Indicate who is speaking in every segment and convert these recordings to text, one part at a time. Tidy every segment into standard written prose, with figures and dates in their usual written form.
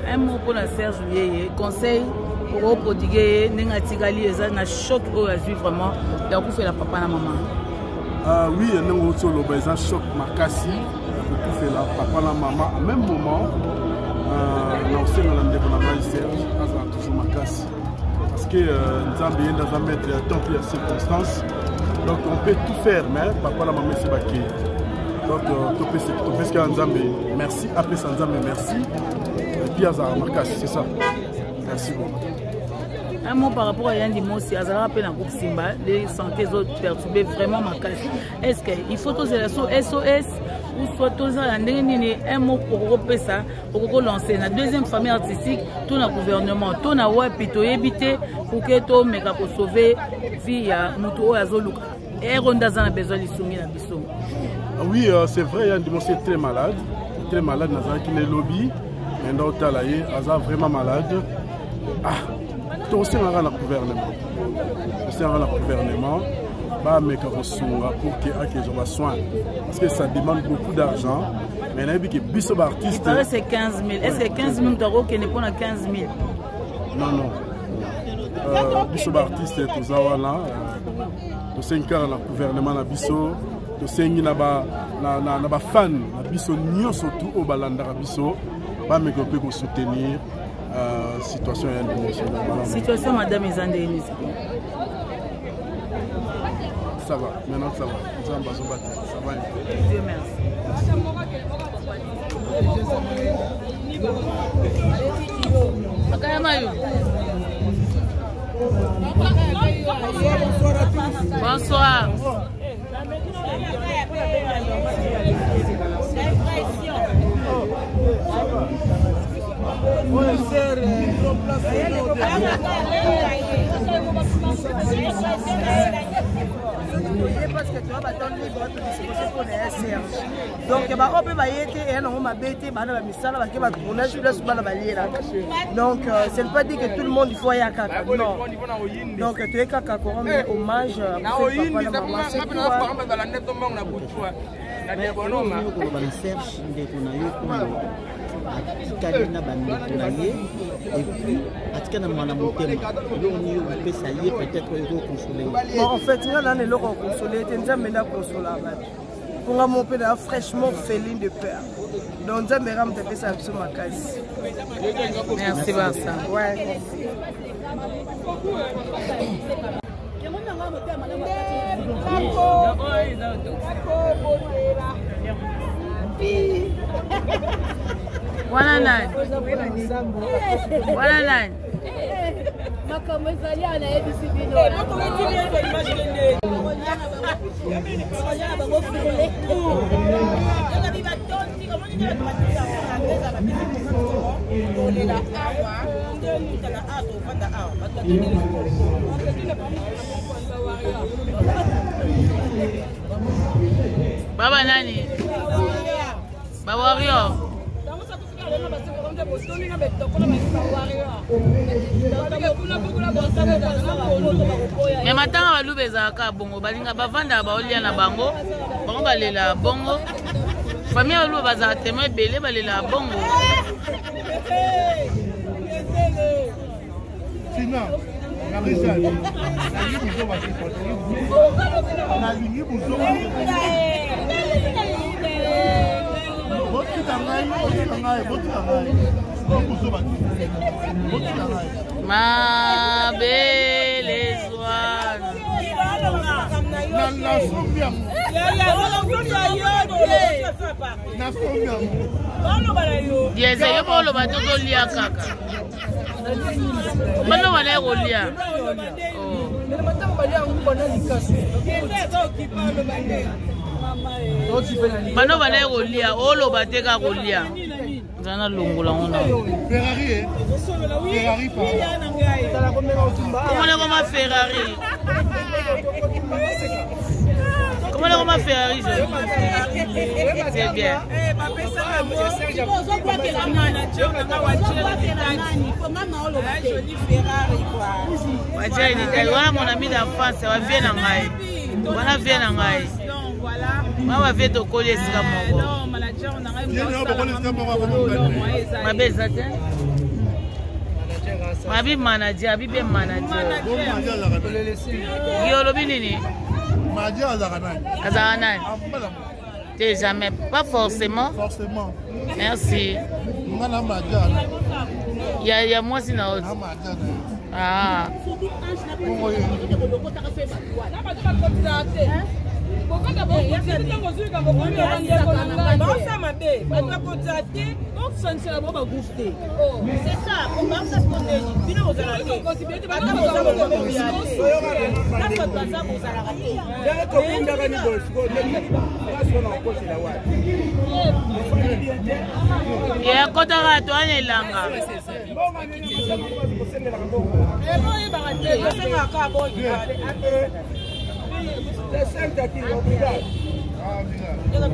Speaker 1: Un mot pour la Serge Yeye, conseil pour prodiguer Nengatikali et un choc au azur vraiment d'avoir fait la papa et la maman.
Speaker 2: Oui, il y a un choc makasi pour faire la papa et la maman. En même moment, Serge toujours makasi parce que nous avons besoin de mettre à temps et à circonstances. Donc on peut tout faire, mais papa et la maman c'est baqué. Donc merci, après ça merci. Et puis c'est ça. Merci beaucoup.
Speaker 1: Un mot par rapport à Yann Dimossi, Azara appelle un groupe Simba, les santé autres perturbées vraiment ma casse. Est-ce qu'il faut tous les SOS ou soit tous un mot pour regrouper ça, pour relancer la deuxième famille artistique, tout le gouvernement, tout le web, tout éviter pour que tout le monde puisse sauver via Moutou Azoluka. Et on a besoin de soumettre la biso.
Speaker 2: Oui, c'est vrai, Yann Dimossi est très malade. Très malade, Nazara qui est lobby. Maintenant, Talaye, Azara vraiment malade. Ah! Aussi on a le gouvernement. Aussi on a le gouvernement. Mais pour que je soin. Parce que ça demande beaucoup d'argent. Mais il y a des artistes.
Speaker 1: Il paraît c'est 15 000. Est-ce que 15 000 euros qui n'est pas à 15 000?
Speaker 2: Non, non. Biso artiste tout ça là. De 5 ans le gouvernement na biso. De 5 ans na fan na biso nyo surtout au balanda biso. Mais que peut soutenir. Situation
Speaker 1: situation madame Ezandé.
Speaker 2: Ça va, maintenant ça va. Ça va.
Speaker 1: Dieu merci. Bonsoir.
Speaker 3: Parce que tu vas attendre les droits de pour les Serge. Donc, on peut donc, c'est pas dire que tout le monde il faut y aller. Non. Donc, tu es caca pour rendre hommage à
Speaker 4: Kalina bandeko et puis atikana mwana motema loni pesa yé peut-être ego consoler.
Speaker 3: Bon en fait il y a là le consoler nzambe na consola ba pour mon père fraîchement féline de peur donc nzambe ram te pesa sur ma case.
Speaker 1: Merci Barça.
Speaker 3: Ouais.
Speaker 1: Voilà nani. Voilà nani. Baba nani? Baba Wario. Mais maintenant on va louer ça bongo balinga bavanda baolia na bango bango balela bongo famille on loue baza témoin belé balela bongo
Speaker 2: sinon la message la ligne zo ba la ligne buzo
Speaker 1: ma belle soirée Yes, I am all over to Lia Kaka. But no one ever Lia. But no one ever Lia, all over take a Lia. Zana Lungula.
Speaker 5: Ferrari, Ferrari pas.
Speaker 1: Comment on Ferrari? Comment on Ferrari? C'est bien. Voilà mon ami d'enfance, ça va bien en Gaï. Voilà bien en Gaï. On va faire de coller ce gamin. Ma belle Zaté. Ma vie manager, vie bien manager. Yolo binini. Azarana. T'es jamais, pas forcément.
Speaker 5: Forcément.
Speaker 1: Merci. Il y a moi sinon. Ah.
Speaker 6: C'est ça, on va se poser.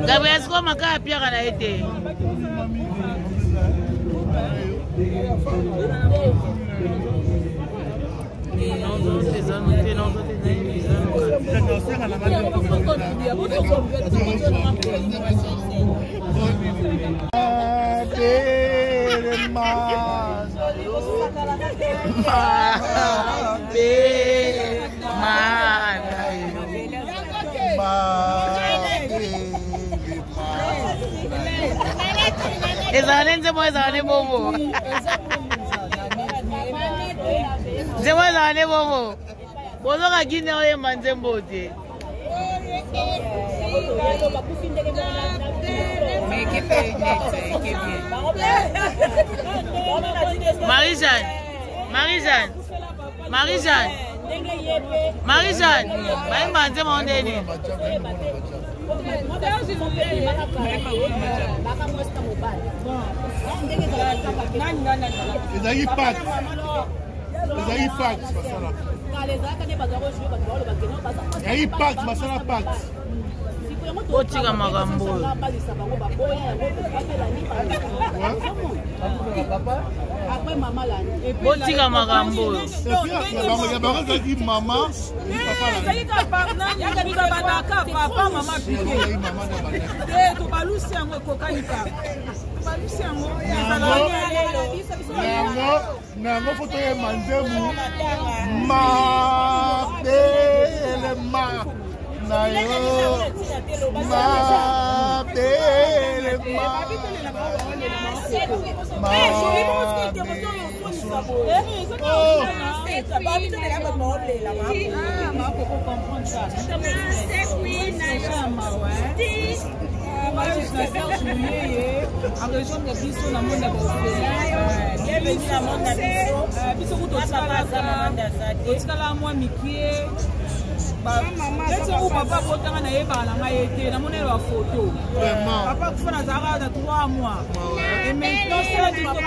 Speaker 1: Gabriel, est-ce qu'on m'a qu'à Pierre à la été? Ezalende moi ezalende bongo. Zemo ezalende bongo. Bozo ka gine oye manzembo te. Marie-Jeanne. Marie-Jeanne. Marie-Jeanne. Marie-Jeanne. Baye manzembo ndeni.
Speaker 5: Ezali pack. Ezali pack. Ezali pack, masala pack.
Speaker 1: Otika magambo. Otika magambo.
Speaker 5: Ya ba ezali mama, papa la.
Speaker 3: Ezali ka partenaire ya kabisa banaka papa mama piqué. Eh to balusi yango kokanika. Balusi yango.
Speaker 5: Nango foto ya manzemu. Ma belle ma. Na yo. Ma belle ma.
Speaker 3: En région de Bissau, dans le monde de bienvenue dans le monde de Bissau. Bissau, tu as la moi, Mickey. Où papa potanga na yeba la ngaïté, na monnaie la photo. Papa faut na zara de 3 mois. Et maintenant c'est du photo.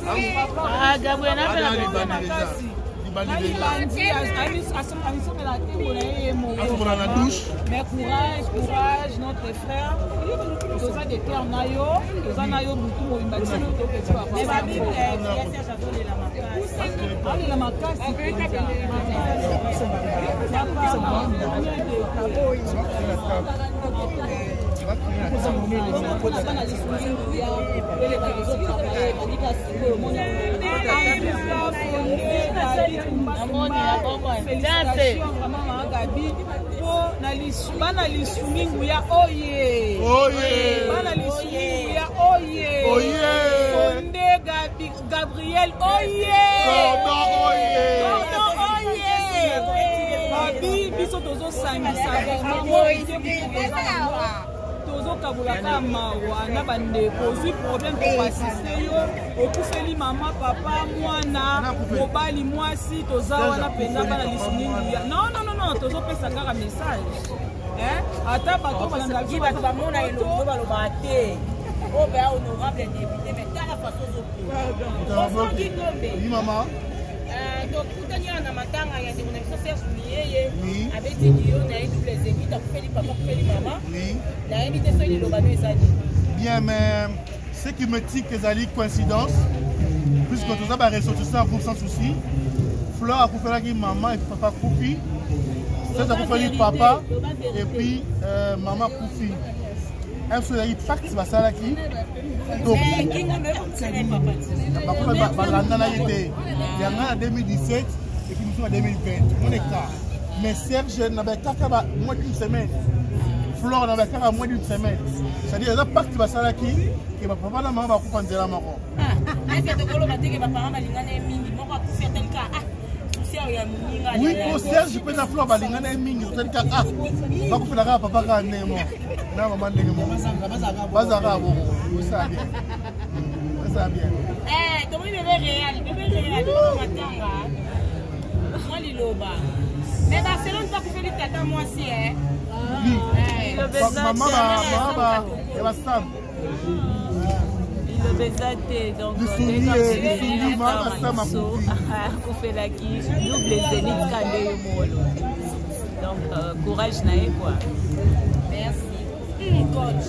Speaker 1: Ah, Gabriel n'a pas la bonne.
Speaker 3: Mais courage, notre frère. Tous a des terres nayo, tous a nayo beaucoup une bâtisse de petit papa. Mais ma Bible est la macasse. Bana lisumingu ya oye. Bana lisumingu ya oye. Sonde Gabriel oye. Cordon oye. olobi biso tozosangisa tozokabulaka mawa na bandeko ozwi problème kopasiste yo okufeli mama papa mwana mobali mwasi toza wana mpenza bana lisunini non tozopesa kaka message ata bato bato bamona elongo balobaka te oyo bea honorable député mais tala façon ozosoki ngombe
Speaker 5: mama
Speaker 3: tokutani wana na matanga ya ndeko na biso serge miyeye abetiki yo nayebi les évite akufeli papa akufeli mama nayebi te soki lilobano ezali
Speaker 5: bien mais ce qui me tique ezali coïncidence puisque toza baressortissant en groupe sans souci Fleur akufelaki mama et papa kufi Serge akufeli papa et puis maman kufi so ezali pacte basalaki balandana ye te yanga na 2017 epi mosu na 2020 mon écart mais Serge na bakaka moins d'une semaine Flore na bakaka moins d'une semaine c'est-à-dire eza pacte basalaki ke bapapa na mama bakufa nzela moko oui po Serge mpe na Flore balingana ye mingi totalika bakufelaka papa kaka ndenge moko na mama ndenge moko bazalaka boko osala bien osala bien
Speaker 3: tomoni bebe réel matanga mwa liloba mais Barcelone takufeli tata mwasi
Speaker 5: mama ya basambe
Speaker 1: donc double zénith kande yo molo donc courage na ye quoi
Speaker 3: merci coach